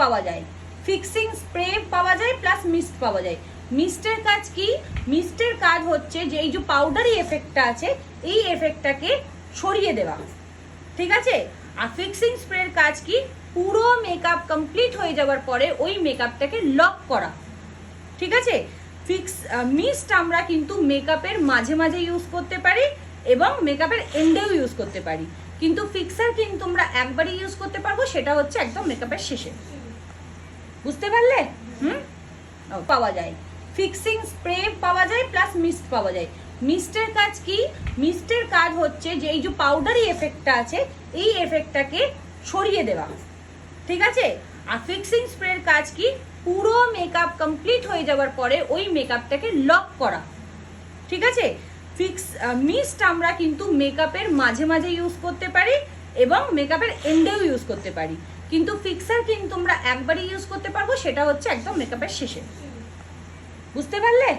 পাওয়া যায়, fixing spray পাওয়া যায়, প্লাস মিস্ট পাওয়া যায়। মিস্টের কাজ কি? মিস্টের কাজ হচ্ছে যে এই যে পাউডারি এফেক্টটা আছে এই এফেক্টটাকে সরিয়ে দেওয়া, ঠিক আছে। আর ফিক্সিং স্প্রের কাজ কি? পুরো মেকআপ কমপ্লিট হয়ে যাওয়ার পরে ওই মেকআপটাকে লক করা, ঠিক আছে। মিস্ট আমরা কিন্তু মেকআপের মাঝে মাঝে ইউজ করতে পারি এবং মেকআপের এন্ডেও ইউজ করতে পারি, কিন্তু ফিক্সার কিন্তু আমরা একবারই ইউজ করতে পারবো, সেটা হচ্ছে একদম মেকআপের শেষে। বুঝতে পারলে? পাওয়া যায়, ফিক্সিং স্প্রে পাওয়া যায়, প্লাস মিস্ট পাওয়া যায়। মিস্টের কাজ কি? মিস্টের কাজ হচ্ছে যে এই যে পাউডারি এফেক্টটা আছে এই এফেক্টটাকে সরিয়ে দেওয়া, ঠিক আছে। আর ফিক্সিং স্প্রের কাজ কি? পুরো মেকআপ কমপ্লিট হয়ে যাওয়ার পরে ওই মেকআপটাকে লক করা, ঠিক আছে। মিস্ট আমরা কিন্তু মেকআপের মাঝে মাঝে ইউজ করতে পারি এবং মেকআপের এন্ডেও ইউজ করতে পারি, কিন্তু ফিক্সার কিন্তু আমরা একবারই ইউজ করতে পারবো, সেটা হচ্ছে একদম মেকআপের শেষে। বুঝতে পারলে?